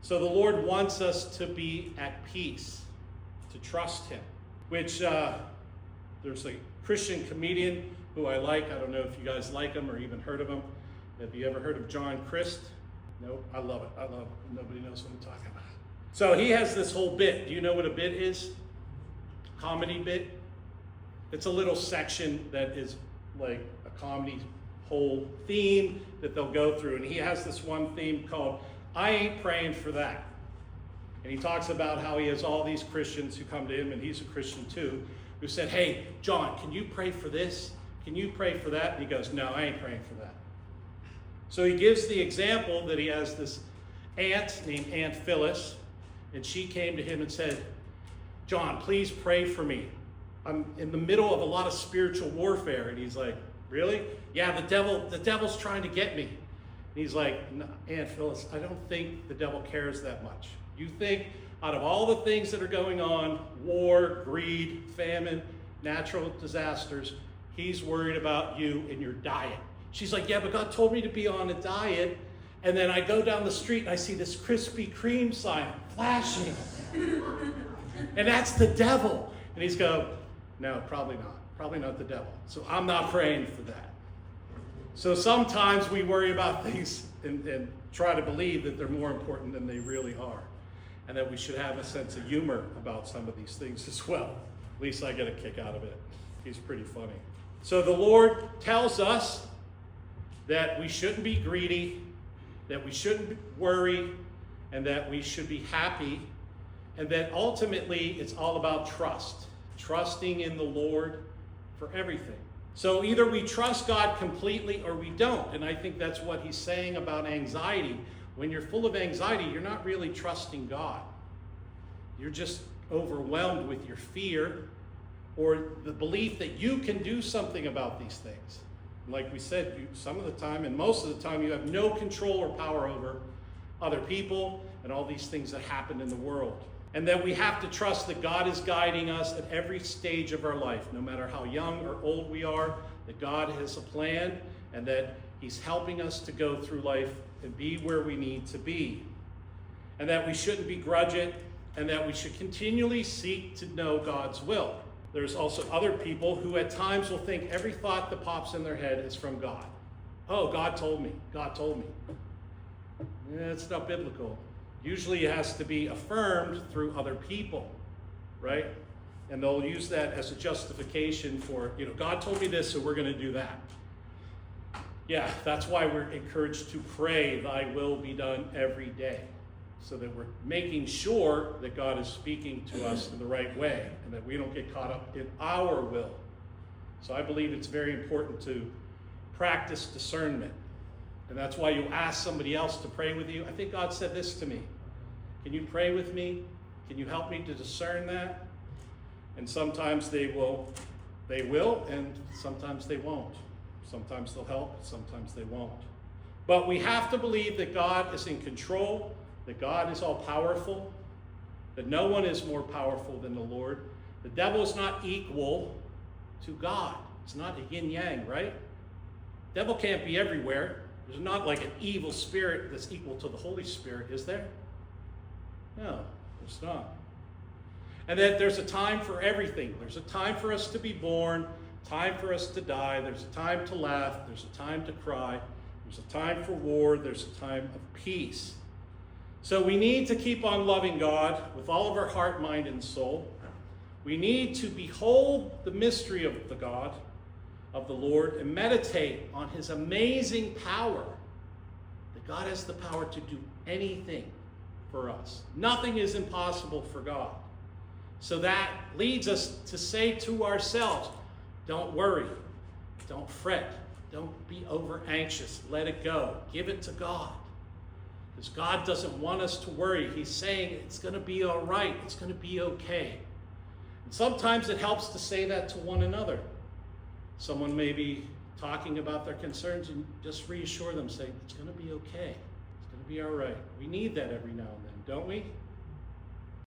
So the Lord wants us to be at peace, to trust him, which there's a Christian comedian who I like. I don't know if you guys like him or even heard of him. Have you ever heard of John Crist? No, I love it. I love it. Nobody knows what I'm talking about. So he has this whole bit. Do you know what a bit is? Comedy bit. It's a little section that is like a comedy whole theme that they'll go through. And he has this one theme called, I Ain't Praying for That. And he talks about how he has all these Christians who come to him, and he's a Christian too, who said, hey, John, can you pray for this? Can you pray for that? And he goes, no, I ain't praying for that. So he gives the example that he has this aunt named Aunt Phyllis, and she came to him and said, John, please pray for me. I'm in the middle of a lot of spiritual warfare. And he's like, really? Yeah, the devil's trying to get me. And he's like, no, Aunt Phyllis, I don't think the devil cares that much. You think out of all the things that are going on, war, greed, famine, natural disasters, he's worried about you and your diet. She's like, yeah, but God told me to be on a diet. And then I go down the street and I see this Krispy Kreme sign flashing. And that's the devil. And he's go, no, probably not. Probably not the devil. So I'm not praying for that. So sometimes we worry about things and try to believe that they're more important than they really are. And that we should have a sense of humor about some of these things as well. At least I get a kick out of it. He's pretty funny. So the Lord tells us that we shouldn't be greedy, that we shouldn't worry, and that we should be happy, and that ultimately it's all about trust. Trusting in the Lord for everything. So either we trust God completely or we don't. And I think that's what he's saying about anxiety. When you're full of anxiety, you're not really trusting God. You're just overwhelmed with your fear or the belief that you can do something about these things. Like we said, some of the time and most of the time you have no control or power over other people and all these things that happen in the world. And that we have to trust that God is guiding us at every stage of our life, no matter how young or old we are, that God has a plan and that he's helping us to go through life and be where we need to be. And that we shouldn't begrudge it and that we should continually seek to know God's will. There's also other people who at times will think every thought that pops in their head is from God. Oh, God told me. God told me. It's not biblical. Usually it has to be affirmed through other people, right? And they'll use that as a justification for, God told me this, so we're going to do that. Yeah, that's why we're encouraged to pray, thy will be done every day. So that we're making sure that God is speaking to us in the right way and that we don't get caught up in our will. So I believe it's very important to practice discernment. And that's why you ask somebody else to pray with you. I think God said this to me. Can you pray with me? Can you help me to discern that? And sometimes they will, and sometimes they won't. Sometimes they'll help, sometimes they won't. But we have to believe that God is in control, that God is all powerful, that no one is more powerful than the Lord. The devil is not equal to God. It's not a yin-yang, right? The devil can't be everywhere. There's not like an evil spirit that's equal to the Holy Spirit, is there? No, there's not. And that there's a time for everything. There's a time for us to be born, time for us to die. There's a time to laugh. There's a time to cry. There's a time for war. There's a time of peace. So we need to keep on loving God with all of our heart, mind, and soul. We need to behold the mystery of the God, of the Lord, and meditate on his amazing power. That God has the power to do anything for us. Nothing is impossible for God. So that leads us to say to ourselves, don't worry, don't fret, don't be over anxious, let it go, give it to God. Because God doesn't want us to worry. He's saying it's going to be all right, it's going to be okay. And sometimes it helps to say that to one another. Someone may be talking about their concerns and just reassure them, say, it's going to be okay, it's going to be all right. We need that every now and then, don't we?